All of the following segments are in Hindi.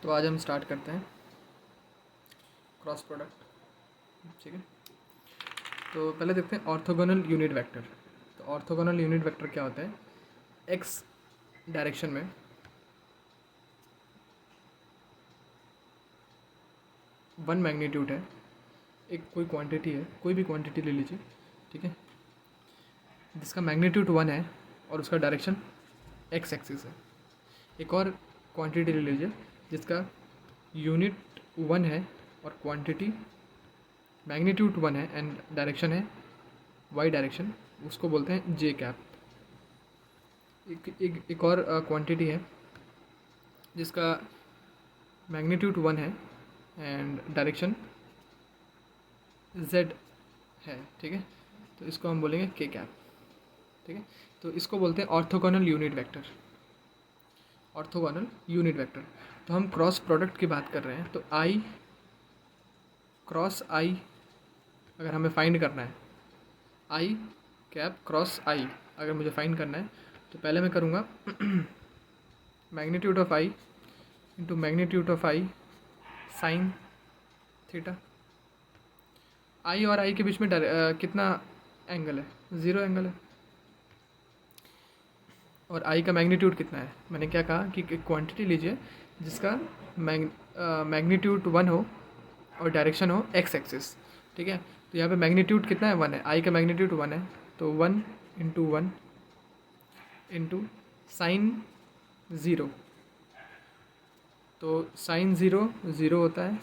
तो आज हम स्टार्ट करते हैं क्रॉस प्रोडक्ट। ठीक है, तो पहले देखते हैं ऑर्थोगोनल यूनिट वेक्टर। तो ऑर्थोगोनल यूनिट वेक्टर क्या होता है? एक्स डायरेक्शन में वन मैग्नीट्यूड है, एक कोई क्वांटिटी है, कोई भी क्वांटिटी ले लीजिए, ठीक है, जिसका मैग्नीट्यूड वन है और उसका डायरेक्शन एक्स एक्सिस है। एक और क्वांटिटी ले लीजिए जिसका यूनिट वन है और क्वांटिटी मैग्नीट्यूड वन है एंड डायरेक्शन है वाई डायरेक्शन, उसको बोलते हैं जे कैप। एक और क्वांटिटी है जिसका मैग्नीट्यूड वन है एंड डायरेक्शन जेड है, ठीक है, तो इसको हम बोलेंगे के कैप। ठीक है, तो इसको बोलते हैं orthogonal unit vector. Orthogonal unit vector. तो हम क्रॉस प्रोडक्ट की बात कर रहे हैं, तो आई क्रॉस आई अगर हमें फाइंड करना है, आई कैप क्रॉस आई अगर मुझे फाइंड करना है, तो पहले मैं करूँगा magnitude of I into magnitude of I sine theta. I और आई के बीच में कितना एंगल है? ज़ीरो एंगल है। और आई का मैग्नीट्यूड कितना है? मैंने क्या कहा कि एक क्वांटिटी लीजिए जिसका मैग्नीट्यूड वन हो और डायरेक्शन हो एक्स एक्सिस। ठीक है, तो यहाँ पे मैग्नीट्यूड कितना है? वन है। आई का मैग्नीट्यूड वन है, तो वन इंटू साइन ज़ीरो, तो साइन ज़ीरो ज़ीरो होता है,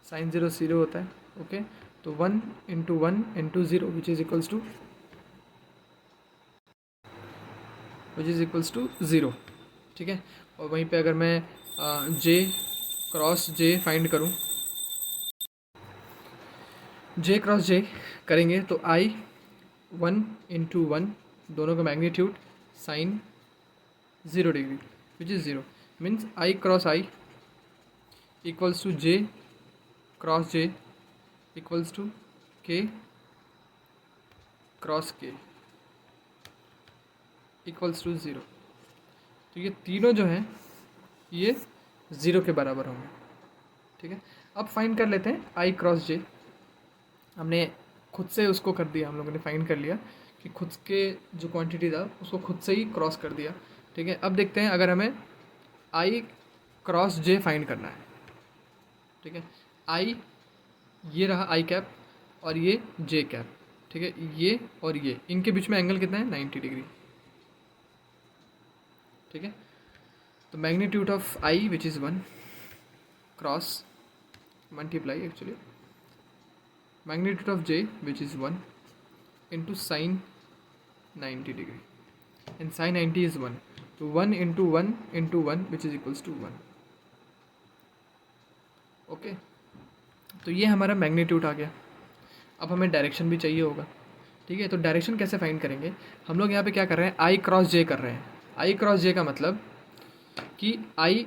साइन ज़ीरो ज़ीरो होता है। ओके, तो one into zero which is equals to zero. ठीक है, और वहीं पे अगर मैं जे क्रॉस जे फाइंड करूँ, जे क्रॉस जे करेंगे तो आई वन इंटू वन, दोनों का magnitude sine zero degree which is zero, means I cross I equals to J cross J equals to K cross K equals to zero. तो ये तीनों जो हैं ये ज़ीरो के बराबर होंगे। ठीक है, अब फाइंड कर लेते हैं आई क्रॉस जे। हमने खुद से उसको कर दिया, हम लोगों ने फाइंड कर लिया कि खुद के जो क्वांटिटी था उसको खुद से ही क्रॉस कर दिया। ठीक है, अब देखते हैं अगर हमें आई क्रॉस जे फाइंड करना है। ठीक है, आई ये रहा आई कैप और ये जे कैप। ठीक है, ये और ये इनके बीच में एंगल कितना है? 90 डिग्री। ठीक है, तो magnitude of I which is one cross multiply actually magnitude of J which is one into sine 90 degree and sine 90 is one, तो one into one which is equals to one. Okay, तो ये हमारा मैग्नीट्यूड आ गया। अब हमें डायरेक्शन भी चाहिए होगा। ठीक है, तो डायरेक्शन कैसे फाइंड करेंगे? हम लोग यहाँ पे क्या कर रहे हैं? आई क्रॉस जे कर रहे हैं। आई क्रॉस जे का मतलब कि आई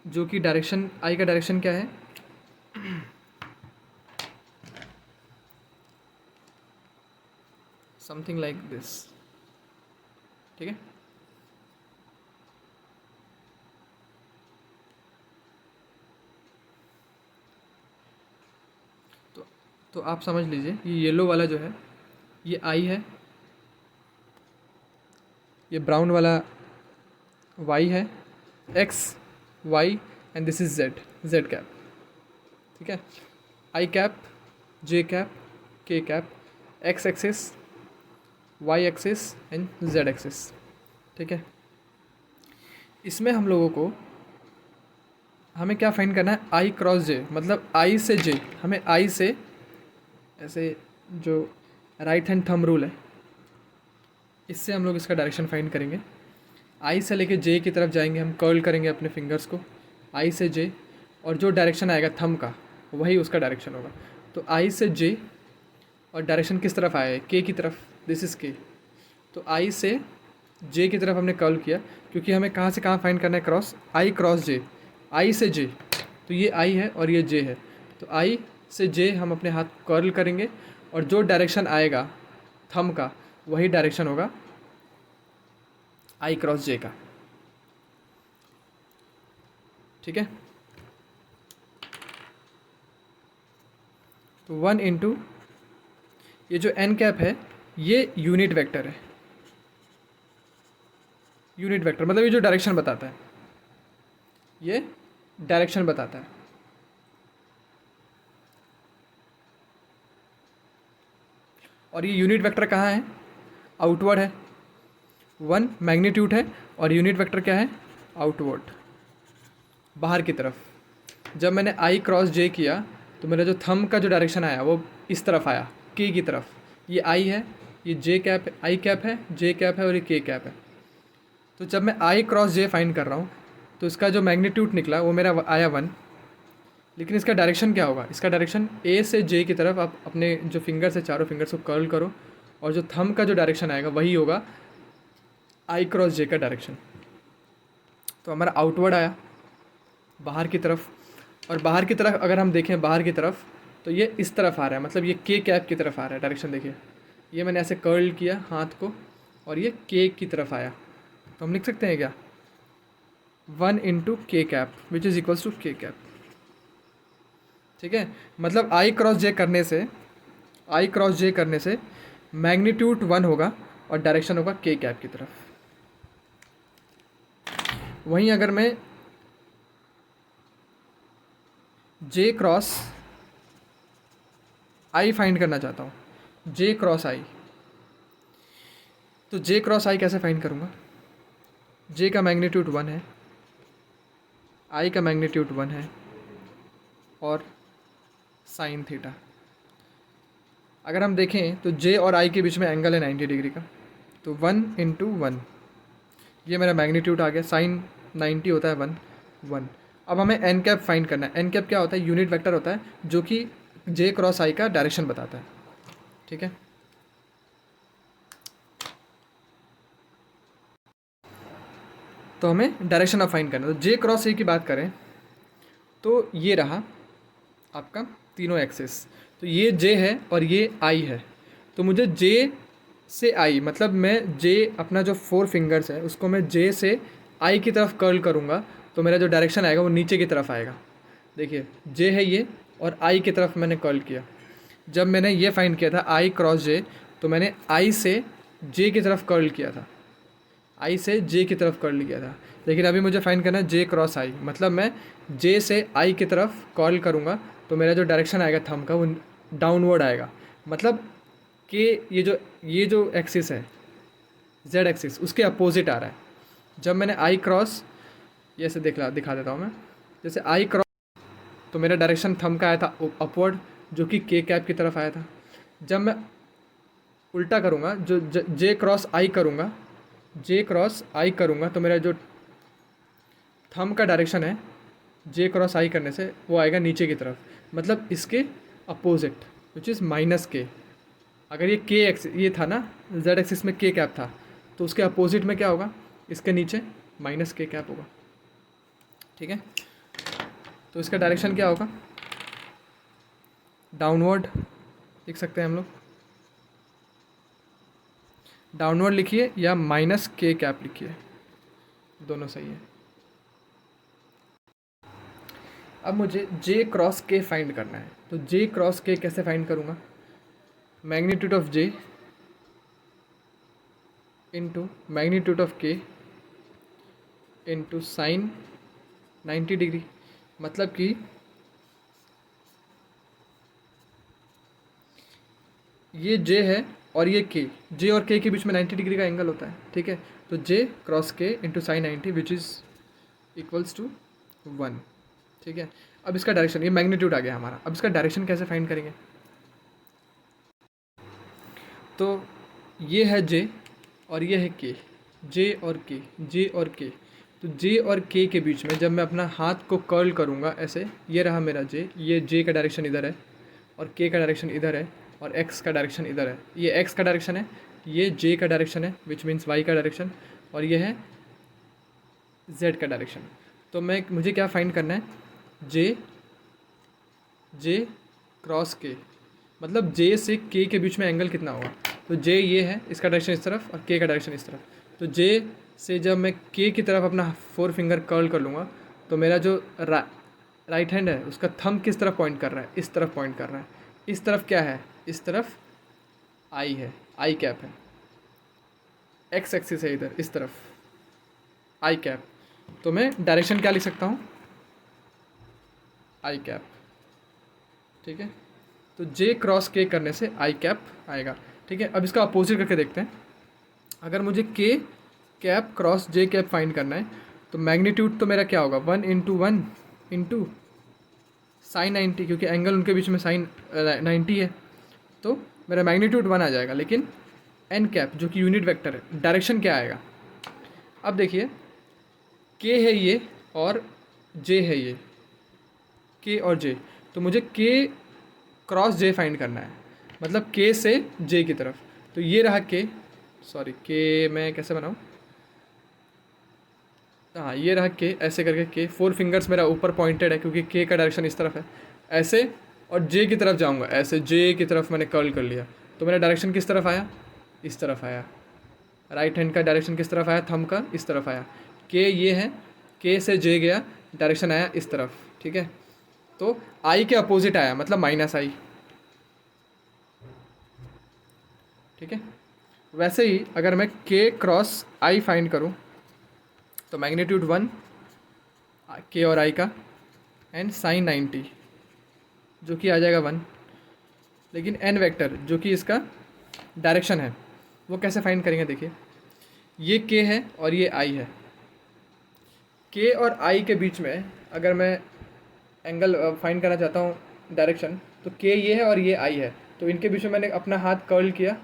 जो कि डायरेक्शन, आई का डायरेक्शन क्या है? Something like this. ठीक है, तो आप समझ लीजिए ये येलो वाला जो है ये आई है, ये ब्राउन वाला वाई है, X Y and this is Z, Z cap. ठीक है, I cap J cap K cap X axis Y axis and Z axis. ठीक है, इसमें हम लोगों को हमें क्या फाइंड करना है? आई क्रॉस जे, मतलब आई से जे। हमें आई से ऐसे जो राइट हैंड थंब रूल है इससे हम लोग इसका डायरेक्शन फाइंड करेंगे। आई से लेके जे की तरफ जाएंगे, हम कर्ल करेंगे अपने फिंगर्स को आई से जे, और जो डायरेक्शन आएगा थंब का वही उसका डायरेक्शन होगा। तो आई से जे और डायरेक्शन किस तरफ आया है? के की तरफ, दिस इज़ के। तो आई से जे की तरफ हमने कर्ल किया, क्योंकि हमें कहाँ से कहाँ फाइंड करना है? क्रॉस, आई क्रॉस जे, आई से जे, तो ये आई है और ये जे है, तो आई से जे हम अपने हाथ कर्ल करेंगे और जो डायरेक्शन आएगा थंब का वही डायरेक्शन होगा आई क्रॉस जे का। ठीक है। तो 1 इंटू ये जो एन कैप है ये यूनिट वेक्टर है। यूनिट वेक्टर मतलब ये जो डायरेक्शन बताता है, ये डायरेक्शन बताता है। और ये यूनिट वेक्टर कहाँ है? आउटवर्ड है। 1 मैग्नीट्यूड है और यूनिट वेक्टर क्या है? आउटवर्ड, बाहर की तरफ। जब मैंने आई क्रॉस जे किया तो मेरा जो थंब का जो डायरेक्शन आया वो इस तरफ आया, के की तरफ। ये आई है, ये जे कैप, आई कैप है, जे कैप है और ये के कैप है। तो जब मैं आई क्रॉस जे फाइंड कर रहा हूँ तो इसका जो मैग्नीट्यूड निकला वो मेरा आया 1, लेकिन इसका डायरेक्शन क्या होगा? इसका डायरेक्शन ए से जे की तरफ। आप अपने जो फिंगर से चारों फिंगर्स को कर्ल करो और जो थंब का जो डायरेक्शन आएगा वही होगा आई क्रॉस जे का डायरेक्शन। तो हमारा आउटवर्ड आया, बाहर की तरफ। और बाहर की तरफ अगर हम देखें बाहर की तरफ तो ये इस तरफ आ रहा है, मतलब ये के कैप की तरफ आ रहा है डायरेक्शन। देखिए ये मैंने ऐसे कर्ल किया हाथ को और ये के की तरफ आया। तो हम लिख सकते हैं क्या? 1 into K cap which is equals to K cap. ठीक है, मतलब आई क्रॉस जे करने से मैग्नीट्यूड 1 होगा और डायरेक्शन होगा के कैप की तरफ। वहीं अगर मैं जे क्रॉस आई फाइंड करना चाहता हूँ, जे क्रॉस आई, तो जे क्रॉस आई कैसे फाइंड करूँगा? जे का मैग्नीट्यूड 1 है, आई का मैग्नीट्यूड 1 है और साइन थीटा। अगर हम देखें तो जे और आई के बीच में एंगल है 90 डिग्री का, तो 1 इंटू 1 ये मेरा मैग्नीट्यूड आ गया। साइन 90 होता है 1। अब हमें एन कैप फाइंड करना है। एन कैप क्या होता है? यूनिट वेक्टर होता है जो कि जे क्रॉस आई का डायरेक्शन बताता है। ठीक है, तो हमें डायरेक्शन अब फाइंड करना है। तो जे क्रॉस आई की बात करें तो ये रहा आपका तीनों एक्सिस। तो ये जे है और ये आई है। तो मुझे जे से आई, मतलब मैं जे अपना जो 4 फिंगर्स है उसको मैं जे से आई की तरफ कर्ल करूँगा तो मेरा जो डायरेक्शन आएगा वो नीचे की तरफ आएगा। देखिए जे है ये और आई की तरफ मैंने कर्ल किया। जब मैंने ये फाइंड किया था आई क्रॉस जे, तो मैंने आई से जे की तरफ कर्ल किया था, आई से जे की तरफ कर्ल किया था। लेकिन अभी मुझे फाइंड करना है जे क्रॉस आई, मतलब मैं जे से आई की तरफ कर्ल करूँगा तो मेरा जो डायरेक्शन आएगा थंब का वो डाउनवर्ड आएगा। मतलब कि ये जो एक्सिस है जेड एक्सिस उसके अपोजिट आ रहा है। जब मैंने आई क्रॉस ये ऐसे दिखा देता हूँ मैं, जैसे आई क्रॉस तो मेरा डायरेक्शन थंब का आया था अपवर्ड जो कि के कैप की तरफ आया था। जब मैं उल्टा करूँगा, जो जे क्रॉस आई करूँगा तो मेरा जो थंब का डायरेक्शन है जे क्रॉस आई करने से वो आएगा नीचे की तरफ, मतलब इसके अपोजिट विच इज़ माइनस के। अगर ये के एक्स ये था ना जेड एक्सिस में के कैप था तो उसके अपोजिट में क्या होगा? इसके नीचे माइनस के कैप होगा। ठीक है, तो इसका डायरेक्शन क्या होगा? डाउनवर्ड लिख सकते हैं हम लोग, डाउनवर्ड लिखिए या माइनस के कैप लिखिए, दोनों सही है। अब मुझे जे क्रॉस के फाइंड करना है। तो जे क्रॉस के कैसे फाइंड करूँगा? Magnitude of J into magnitude of के इंटू साइन 90 डिग्री। मतलब कि ये जे है और ये के, जे और के बीच में 90 डिग्री का एंगल होता है। ठीक है, तो J cross K into sine 90 which is equals to 1। ठीक है, अब इसका डायरेक्शन, ये मैग्नीट्यूड आ गया हमारा। अब इसका डायरेक्शन कैसे फाइंड करेंगे? तो ये है जे और ये है के, जे और के। तो जे और के बीच में जब मैं अपना हाथ को कर्ल करूँगा ऐसे, ये रहा मेरा जे, ये जे का डायरेक्शन इधर है और के का डायरेक्शन इधर है और एक्स का डायरेक्शन इधर है। ये एक्स का डायरेक्शन है, ये जे का डायरेक्शन है विच मीन्स वाई का डायरेक्शन, और ये है जेड का डायरेक्शन। तो मुझे क्या फाइंड करना है? जे क्रॉस के, मतलब जे से के बीच में एंगल कितना होगा? तो जे ये है, इसका डायरेक्शन इस तरफ और के का डायरेक्शन इस तरफ। तो जे से जब मैं के की तरफ अपना 4 फिंगर कर्ल कर लूँगा तो मेरा जो राइट हैंड है उसका थंब किस तरफ पॉइंट कर रहा है, इस तरफ पॉइंट कर रहा है। इस तरफ क्या है, इस तरफ आई है, आई कैप है, एक्स एक्सिस है इधर इस तरफ आई कैप। तो मैं डायरेक्शन क्या लिख सकता हूँ, आई कैप। ठीक है, तो जे क्रॉस के करने से आई कैप आएगा। ठीक है, अब इसका अपोजिट करके देखते हैं। अगर मुझे के कैप क्रॉस जे कैप फाइंड करना है तो मैग्नीट्यूड तो मेरा क्या होगा, 1 इंटू साइन 90, क्योंकि एंगल उनके बीच में साइन 90 है, तो मेरा मैग्नीट्यूड 1 आ जाएगा। लेकिन एन कैप जो कि यूनिट वेक्टर है, डायरेक्शन क्या आएगा। अब देखिए के है ये और जे है ये, के और जे, तो मुझे के क्रॉस जे फाइंड करना है, मतलब के से जे की तरफ। तो ये रहा के, सॉरी के मैं कैसे बनाऊँ, हाँ ये रहा के, ऐसे करके के, 4 फिंगर्स मेरा ऊपर पॉइंटेड है क्योंकि के का डायरेक्शन इस तरफ है, ऐसे, और जे की तरफ जाऊँगा, ऐसे जे की तरफ मैंने कर्ल कर लिया। तो मेरा डायरेक्शन किस तरफ आया, इस तरफ आया। राइट हैंड का डायरेक्शन किस तरफ आया, थंब का इस तरफ आया। के ये है, के से जे गया, डायरेक्शन आया इस तरफ। ठीक है, तो आई के अपोजिट आया, मतलब माइनस आई। ठीक है, वैसे ही अगर मैं के क्रॉस आई फाइंड करूं तो मैग्नीट्यूड 1 के और आई का एंड साइन 90 जो कि आ जाएगा 1। लेकिन एन वेक्टर जो कि इसका डायरेक्शन है वो कैसे फाइंड करेंगे, देखिए ये के है और ये आई है। के और आई के बीच में अगर मैं एंगल फाइंड करना चाहता हूँ डायरेक्शन, तो के ये है और ये आई है, तो इनके बीच में मैंने अपना हाथ कर्ल किया,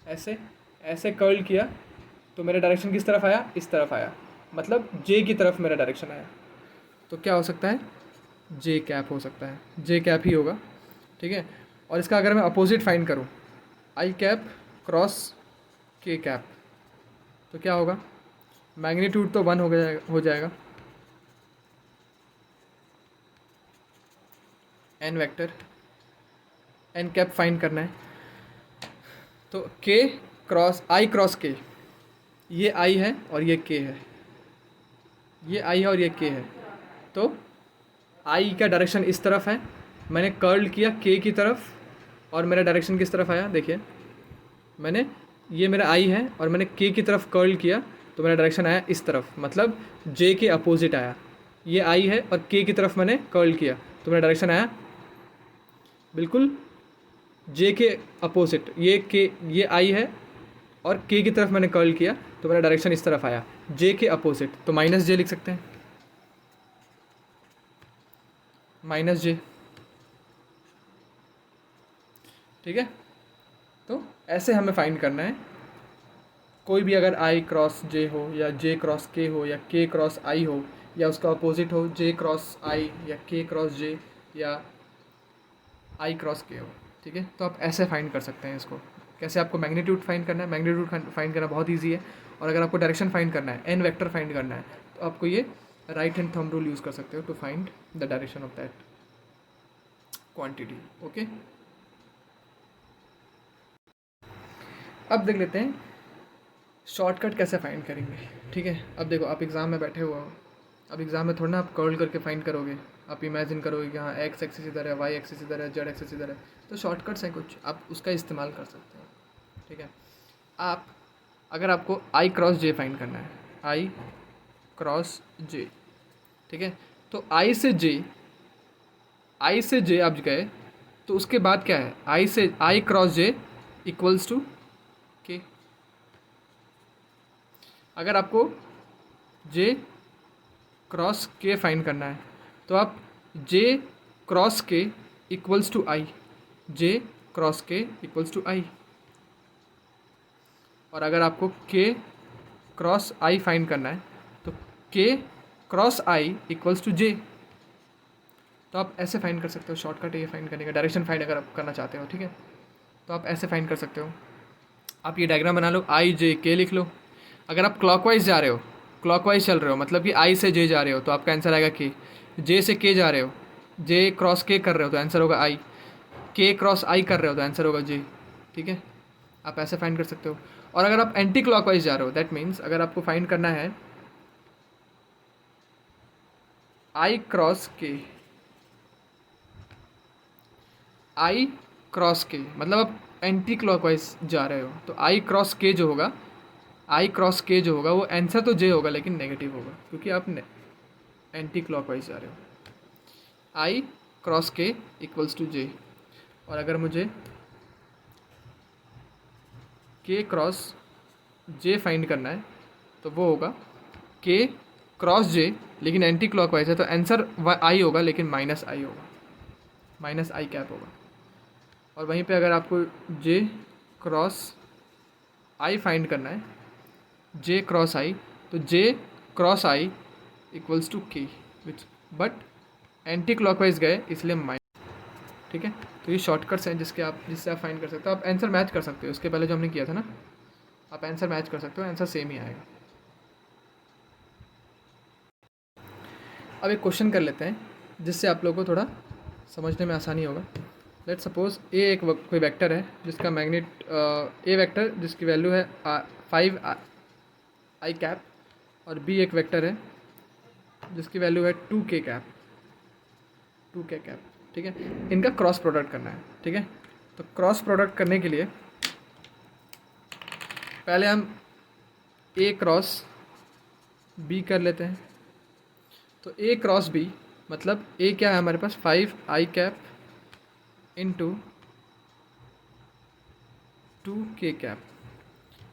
ऐसे ऐसे कर्ल किया, तो मेरा डायरेक्शन किस तरफ आया, इस तरफ आया, मतलब जे की तरफ मेरा डायरेक्शन आया। तो क्या हो सकता है, जे कैप हो सकता है, जे कैप ही होगा। ठीक है, और इसका अगर मैं अपोजिट फाइंड करूँ, I cap cross K cap, तो क्या होगा, मैग्नीट्यूड तो 1 हो जाएगा, N vector, N cap find करना है, तो के क्रॉस आई क्रॉस के, ये आई है और ये के है, ये आई है और ये के है, तो आई का डायरेक्शन इस तरफ है, मैंने कर्ल किया के की तरफ और मेरा डायरेक्शन किस तरफ आया, देखिए मैंने, ये मेरा आई है और मैंने के की तरफ कर्ल किया तो मेरा डायरेक्शन आया इस तरफ, मतलब जे के अपोजिट आया। ये आई है और के की तरफ मैंने कर्ल किया तो मेरा डायरेक्शन आया बिल्कुल जे के अपोजिट। ये आई है और के की तरफ मैंने कर्ल किया तो मेरा डायरेक्शन इस तरफ आया, जे के अपोजिट, तो माइनस जे लिख सकते हैं, माइनस जे। ठीक है, तो ऐसे हमें फाइंड करना है, कोई भी अगर आई क्रॉस जे हो या जे क्रॉस के हो या के क्रॉस आई हो या उसका अपोजिट हो जे क्रॉस आई या के क्रॉस जे या आई क्रॉस के हो। ठीक है, तो आप ऐसे फाइंड कर सकते हैं इसको। कैसे आपको मैग्नीट्यूड फाइंड करना है, मैग्नीट्यूड फाइंड करना बहुत ईजी है, और अगर आपको डायरेक्शन फाइंड करना है, एन वेक्टर फाइंड करना है, तो आपको ये right hand thumb rule use कर सकते हो to find the direction of that quantity. Okay, अब देख लेते हैं शॉर्टकट कैसे फाइंड करेंगे। ठीक है, अब देखो आप एग्ज़ाम में बैठे हुए हो, अब एग्ज़ाम में थोड़ा ना आप कर्ल करके फाइंड करोगे, आप इमेजिन करोगे कि हाँ एक्स एक्सिस इधर है, वाई एक्सिस इधर है, जेड एक्सिस इधर है, तो शॉर्टकट्स हैं कुछ, आप उसका इस्तेमाल कर सकते हो। ठीक है, आप अगर आपको आई क्रॉस जे फाइंड करना है, आई क्रॉस जे, ठीक है, तो आई से जे आप गए तो उसके बाद क्या है, आई क्रॉस जे इक्वल्स टू के। अगर आपको जे क्रॉस के फाइंड करना है तो आप J cross K equals to I, J cross K equals to I. और अगर आपको के क्रॉस आई फाइंड करना है तो K cross I equals to जे। तो आप ऐसे फाइंड कर सकते हो, शॉर्टकट है ये फाइंड करने का, डायरेक्शन फाइंड अगर आप करना चाहते हो। ठीक है, तो आप ऐसे फाइंड कर सकते हो। आप ये डायग्राम बना लो, आई जे के लिख लो। अगर आप क्लॉकवाइज जा रहे हो, क्लॉकवाइज चल रहे हो, मतलब कि आई से जे जा रहे हो, तो आपका आंसर आएगा के। जे से के जा रहे हो, जे क्रॉस के कर रहे हो तो आंसर होगा आई। के क्रॉस आई कर रहे हो तो आंसर होगा जे। ठीक है, आप ऐसे फाइंड कर सकते हो। और अगर आप एंटी क्लॉकवाइज जा रहे हो, दैट मीन्स अगर आपको फाइंड करना है आई क्रॉस के, आई क्रॉस के मतलब आप एंटी क्लॉकवाइज जा रहे हो, तो आई क्रॉस के जो होगा, आई क्रॉस के जो होगा वो आंसर तो जे होगा लेकिन नेगेटिव होगा क्योंकि आप एंटी क्लॉकवाइज जा रहे हो। आई क्रॉस के इक्वल्स टू जे, और अगर मुझे के क्रॉस जे फाइंड करना है तो वो होगा के क्रॉस जे, लेकिन एंटी क्लॉकवाइज है तो आंसर आई होगा लेकिन माइनस आई होगा, माइनस आई कैप होगा। और वहीं पे अगर आपको जे क्रॉस आई फाइंड करना है, जे क्रॉस आई, तो J cross I equals to के, विच बट एंटी क्लॉकवाइज गए इसलिए माइनस। ठीक है, तो ये शॉर्टकट्स हैं जिससे आप फाइंड कर सकते हो। आप आंसर मैच कर सकते हो, उसके पहले जो हमने किया था ना, आप आंसर मैच कर सकते हो, आंसर सेम ही आएगा। अब एक क्वेश्चन कर लेते हैं जिससे आप लोगों को थोड़ा समझने में आसानी होगा। लेट सपोज ए एक कोई वेक्टर है जिसका मैग्नेट ए वेक्टर जिसकी वैल्यू है 5 आई कैप, और बी एक वेक्टर है जिसकी वैल्यू है 2 के कैप, 2 के कैप। ठीक है, इनका क्रॉस प्रोडक्ट करना है। ठीक है, तो क्रॉस प्रोडक्ट करने के लिए पहले हम ए क्रॉस बी कर लेते हैं। तो ए क्रॉस बी मतलब ए क्या है हमारे पास 5 आई कैप इंटू 2 के कैप।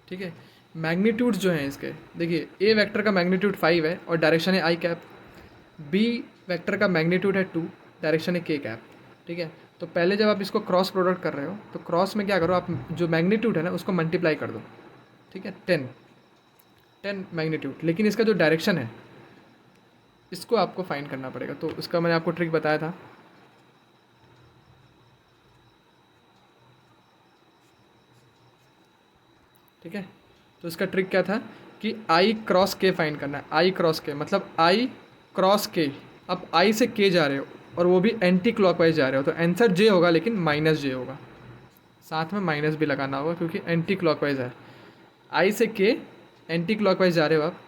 ठीक है, मैग्नीट्यूड जो हैं इसके, देखिए ए वेक्टर का मैग्नीट्यूड 5 है और डायरेक्शन है आई कैप, बी वेक्टर का मैग्नीट्यूड है 2, डायरेक्शन है के कैप। ठीक है, तो पहले जब आप इसको क्रॉस प्रोडक्ट कर रहे हो तो क्रॉस में क्या करो, आप जो मैग्नीट्यूड है ना उसको मल्टीप्लाई कर दो। ठीक है, 10 मैग्नीट्यूड, लेकिन इसका जो डायरेक्शन है इसको आपको फाइंड करना पड़ेगा। तो उसका मैंने आपको ट्रिक बताया था। ठीक है, तो इसका ट्रिक क्या था कि आई क्रॉस के फाइंड करना है। आई क्रॉस के मतलब आई क्रॉस के, अब आई से के जा रहे हो और वो भी एंटी क्लॉकवाइज जा रहे हो, तो आंसर जे होगा लेकिन माइनस जे होगा, साथ में माइनस भी लगाना होगा क्योंकि एंटी क्लॉकवाइज है। आई से के एंटी क्लॉकवाइज जा रहे हो आप,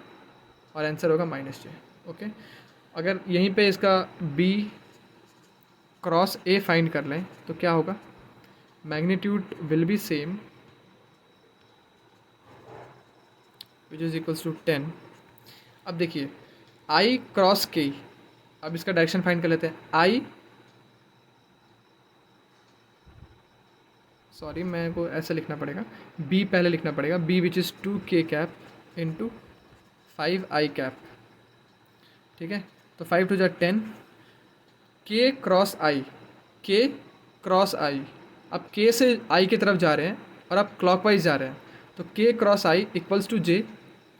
और आंसर होगा माइनस जे। ओके, अगर यहीं पे इसका बी क्रॉस ए फाइंड कर लें तो क्या होगा, magnitude will be same which is equals to 10। अब देखिए आई क्रॉस के, अब इसका डायरेक्शन फाइंड कर लेते हैं। आई, सॉरी मेरे को ऐसे लिखना पड़ेगा, बी पहले लिखना पड़ेगा, बी विच इज़ 2 के कैप इंटू 5 आई कैप। ठीक है, तो 5 टू जा 10, के क्रॉस आई, के क्रॉस आई, अब के से आई की तरफ जा रहे हैं और आप क्लॉकवाइज जा रहे हैं, तो K cross I equals to J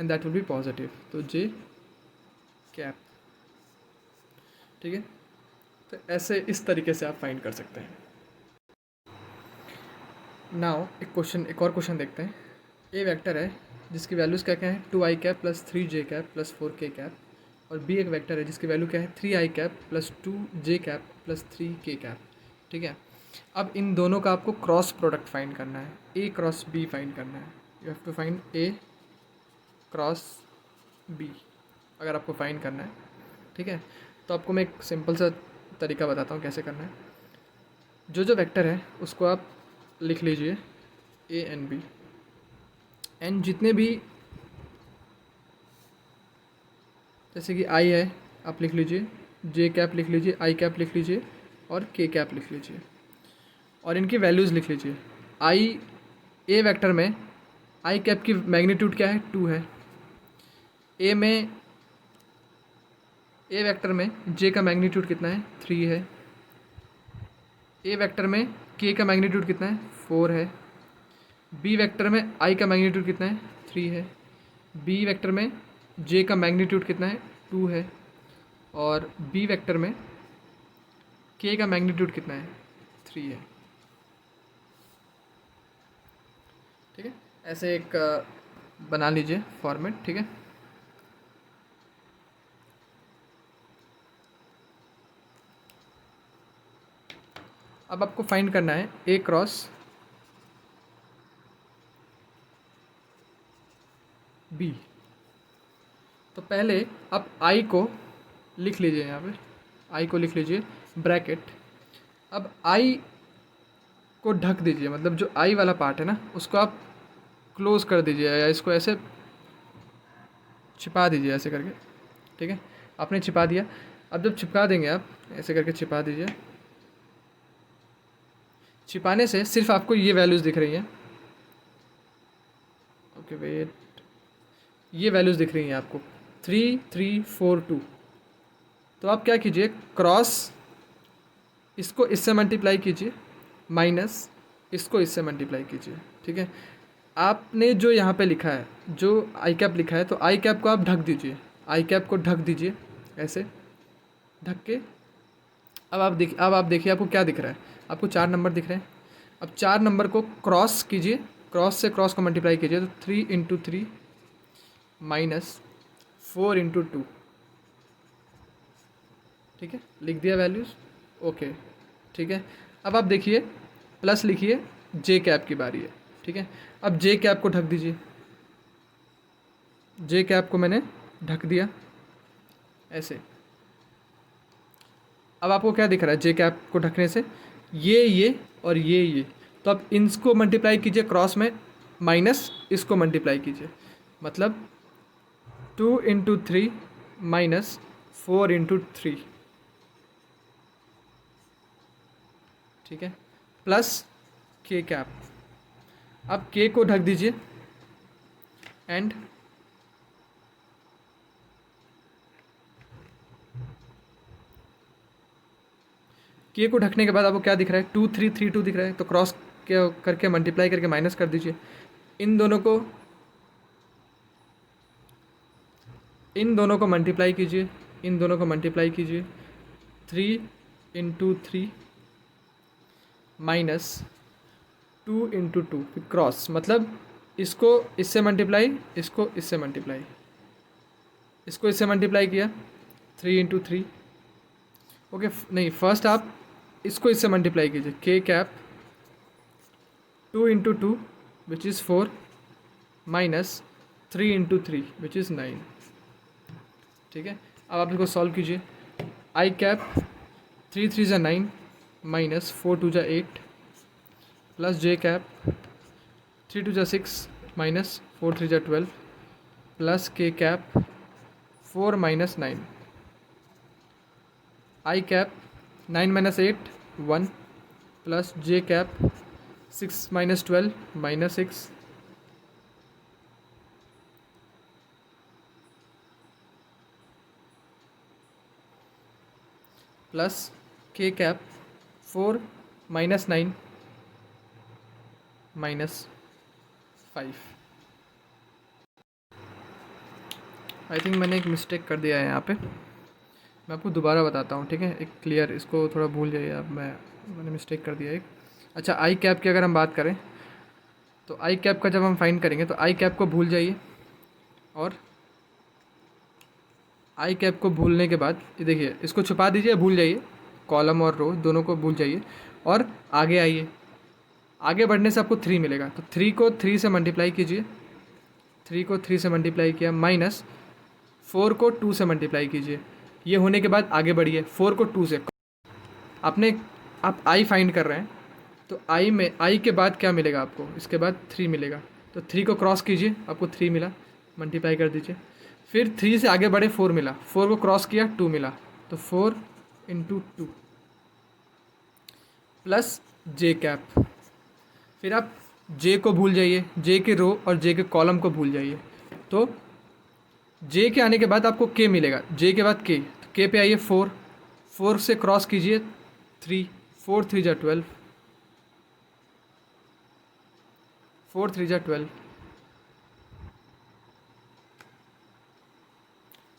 and that will be positive, तो जे कैप। ठीक है, तो ऐसे इस तरीके से आप फाइंड कर सकते हैं। नाउ एक और क्वेश्चन देखते हैं। ए वेक्टर है जिसकी वैल्यूज़ क्या क्या है, 2 आई कैप प्लस 3 जे कैप प्लस 4 के कैप, और बी एक वेक्टर है जिसकी वैल्यू क्या है 3 आई कैप प्लस 2 जे कैप प्लस 3 के कैप। ठीक है, अब इन दोनों का आपको क्रॉस प्रोडक्ट फाइंड करना है, ए क्रॉस बी फाइंड करना है। You have to find a cross B अगर आपको फाइंड करना है। ठीक है, तो आपको मैं एक सिंपल सा तरीका बताता हूँ कैसे करना है। जो वेक्टर है उसको आप लिख लीजिए ए एन बी, एन जितने भी, जैसे कि आई है आप लिख लीजिए, जे कैप लिख लीजिए, आई कैप लिख लीजिए और के कैप लिख लीजिए, और इनकी वैल्यूज़ लिख लीजिए। आई ए वेक्टर में आई कैप की मैग्नीट्यूड क्या है 2 है, ए में ए वेक्टर में जे का मैग्नीट्यूड कितना है 3 है, ए वेक्टर में के का मैग्नीट्यूड कितना है 4 है, बी वेक्टर में आई का मैग्नीट्यूड कितना है 3 है, बी वेक्टर में जे का मैग्नीट्यूड कितना है 2 है, और बी वेक्टर में के का मैग्नीट्यूड कितना है 3 है। ठीक है, ऐसे एक बना लीजिए फॉर्मेट। ठीक है, अब आपको फाइंड करना है ए क्रॉस बी। तो पहले आप आई को लिख लीजिए यहाँ पे, आई को लिख लीजिए ब्रैकेट। अब आई को ढक दीजिए, मतलब जो आई वाला पार्ट है ना उसको आप क्लोज कर दीजिए या इसको ऐसे छिपा दीजिए ऐसे करके, ठीक है। आपने छिपा दिया। अब जब छिपका देंगे आप ऐसे करके छिपा दीजिए। छिपाने से सिर्फ आपको ये वैल्यूज़ दिख रही हैं, ओके वेट, ये वैल्यूज़ दिख रही हैं आपको 3 3 4 2। तो आप क्या कीजिए, क्रॉस इसको इससे मल्टीप्लाई कीजिए, माइनस इसको इससे मल्टीप्लाई कीजिए, ठीक है। आपने जो यहाँ पे लिखा है, जो आई कैप लिखा है, तो आई कैप को आप ढक दीजिए, आई कैप को ढक दीजिए ऐसे ढक के। अब आप देखिए आपको क्या दिख रहा है, आपको 4 नंबर दिख रहे हैं। अब 4 नंबर को क्रॉस कीजिए, क्रॉस से क्रॉस को मल्टीप्लाई कीजिए, तो 3 इंटू 3 माइनस 4 इंटू 2, ठीक है, लिख दिया वैल्यूज़, ओके, ठीक है। अब आप देखिए प्लस लिखिए, जे कैप की बारी है, ठीक है। अब जे कैप को ढक दीजिए, जे कैप को मैंने ढक दिया ऐसे। अब आपको क्या दिख रहा है जे कैप को ढकने से, ये और ये, तो आप इनको मल्टीप्लाई कीजिए क्रॉस में, माइनस इसको मल्टीप्लाई कीजिए, मतलब 2 इंटू 3 माइनस 4 इंटू 3, ठीक है, प्लस के कैप। अब के को ढक दीजिए एंड के को ढकने के बाद आपको क्या दिख रहा है, 2 3 3 2 दिख रहा है, तो क्रॉस करके मल्टीप्लाई करके माइनस कर दीजिए। इन दोनों को मल्टीप्लाई कीजिए, इन दोनों को मल्टीप्लाई कीजिए, 3 इंटू 3 माइनस 2 इंटू 2, फिर क्रॉस, मतलब इसको इससे मल्टीप्लाई, इसको इससे मल्टीप्लाई, इसको इससे मल्टीप्लाई किया 3 इंटू 3, ओके नहीं, फर्स्ट आप इसको इससे मल्टीप्लाई कीजिए, के cap 2 into 2 which is 4 minus 3 into 3 which is 9, ठीक है। अब आप इसको सॉल्व कीजिए, आई कैप 3 3 ज़ा 9 माइनस 4 2 ज़ा 8 प्लस जे कैप 3 2 ज़ा 6 माइनस 4 3 ज़ा 12 plus K cap 4 minus 9, I cap 9 minus 8 1 plus J cap 6 minus 12 minus 6 plus K cap 4 minus 9 minus 5। I think मैंने एक मिस्टेक कर दिया है यहाँ पे, मैं आपको दोबारा बताता हूँ, ठीक है, एक क्लियर, इसको थोड़ा भूल जाइए अब, मैंने मिस्टेक कर दिया एक। अच्छा, आई कैप की अगर हम बात करें तो आई कैप का जब हम फाइंड करेंगे तो आई कैप को भूल जाइए, और आई कैप को भूलने के बाद ये देखिए, इसको छुपा दीजिए, भूल जाइए, कॉलम और रो दोनों को भूल जाइए, और आगे आइए। आगे बढ़ने से आपको 3 मिलेगा, तो 3 को 3 से मल्टीप्लाई कीजिए, 3 को 3 से मल्टीप्लाई किया, माइनस 4 को 2 से मल्टीप्लाई कीजिए। ये होने के बाद आगे बढ़िए, 4 को 2 से, आप आई फाइंड कर रहे हैं, तो आई में आई के बाद क्या मिलेगा आपको, इसके बाद 3 मिलेगा, तो 3 को क्रॉस कीजिए, आपको 3 मिला, मल्टीप्लाई कर दीजिए। फिर 3 से आगे बढ़े, 4 मिला, 4 को क्रॉस किया, 2 मिला, तो 4 इंटू 2 प्लस जे कैप। फिर आप जे को भूल जाइए, जे के रो और जे के कॉलम को भूल जाइए, तो जे के आने के बाद आपको के मिलेगा, जे के बाद के, तो के पे आइए 4, 4 से क्रॉस कीजिए 3, 4 3 जा 12, 4 3 जा 12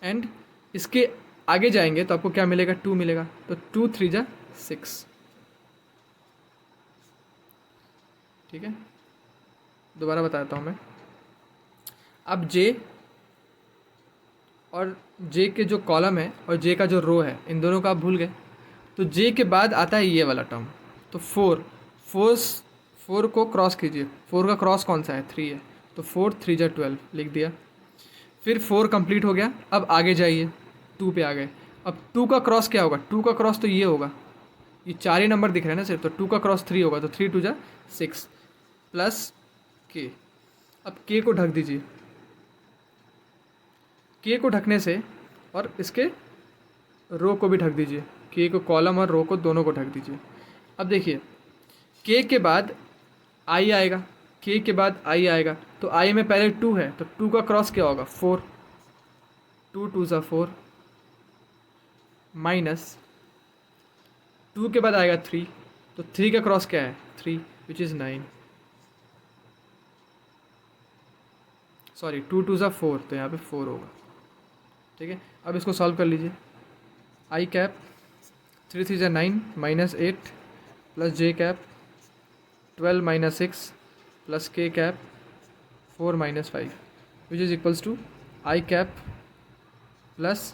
एंड इसके आगे जाएंगे तो आपको क्या मिलेगा, 2 मिलेगा, तो 2 3 जा 6, ठीक है। दोबारा बता देता हूँ मैं, अब जे और जे के जो कॉलम है और जे का जो रो है, इन दोनों का आप भूल गए, तो जे के बाद आता है ये वाला टर्म, तो 4 को क्रॉस कीजिए, 4 का क्रॉस कौन सा है, 3 है, तो 4 3 जा 12 लिख दिया। फिर 4 कंप्लीट हो गया, अब आगे जाइए, 2 पे आ गए, अब 2 का क्रॉस क्या होगा, 2 का क्रॉस तो ये होगा, ये 4 ही नंबर दिख रहे हैं ना सिर्फ, तो 2 का क्रॉस 3 होगा, तो 3 2 जा 6 प्लस के। अब के को ढक दीजिए, के को ढकने से और इसके रो को भी ढक दीजिए, के को, कॉलम और रो को दोनों को ढक दीजिए। अब देखिए के के बाद आई आएगा, के के बाद आई आएगा, तो आई में पहले 2 है, तो 2 का क्रॉस क्या होगा 4, 2 2 ज़ा 4 माइनस 2 के बाद आएगा 3, तो 3 का क्रॉस क्या है 3 विच इज़ 9, सॉरी 2 2 ज़ा 4, तो यहाँ पे 4 होगा। ठीक है, अब इसको सॉल्व कर लीजिए। आई कैप 3 3 ज़ा 9 minus 8 plus J cap 12 minus 6 plus K cap 4 minus 5 which is equals to I cap plus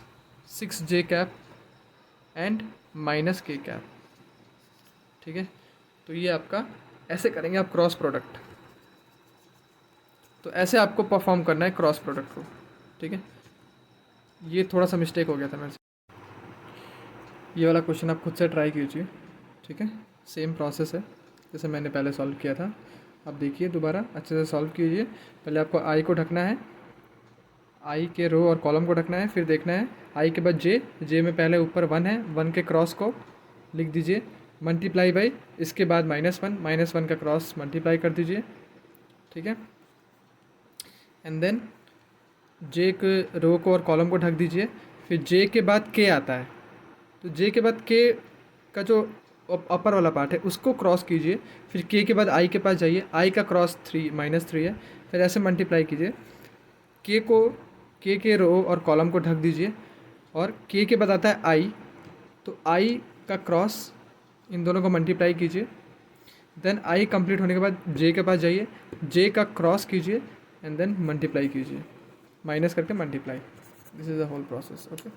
6 J cap and minus K cap. ठीक है, तो ये आपका ऐसे करेंगे आप क्रॉस प्रोडक्ट, तो ऐसे आपको परफॉर्म करना है क्रॉस प्रोडक्ट को। ठीक है, ये थोड़ा सा मिस्टेक हो गया था मेरे से, ये वाला क्वेश्चन आप खुद से ट्राई कीजिए। ठीक है, सेम प्रोसेस है जैसे मैंने पहले सॉल्व किया था, आप देखिए दोबारा अच्छे से सॉल्व कीजिए। पहले आपको आई को ढकना है, आई के रो और कॉलम को ढकना है, फिर देखना है आई के बाद जे, जे में पहले ऊपर 1 है, 1 के क्रॉस को लिख दीजिए, मल्टीप्लाई बाई, इसके बाद -1, -1 का क्रॉस मल्टीप्लाई कर दीजिए। ठीक है, एंड देन जे के रो को और कॉलम को ढक दीजिए, फिर जे के बाद के आता है, तो जे के बाद के का जो अपर वाला पार्ट है उसको क्रॉस कीजिए, फिर के बाद आई के पास जाइए, आई का क्रॉस -3 है, फिर ऐसे मल्टीप्लाई कीजिए, के को, के रो और कॉलम को ढक दीजिए, और के बाद आता है आई, तो आई का क्रॉस इन दोनों को मल्टीप्लाई कीजिए, देन आई कंप्लीट होने के बाद जे के पास जाइए, जे का क्रॉस कीजिए एंड देन मल्टीप्लाई कीजिए, माइनस करके multiply. This is the whole process. Okay.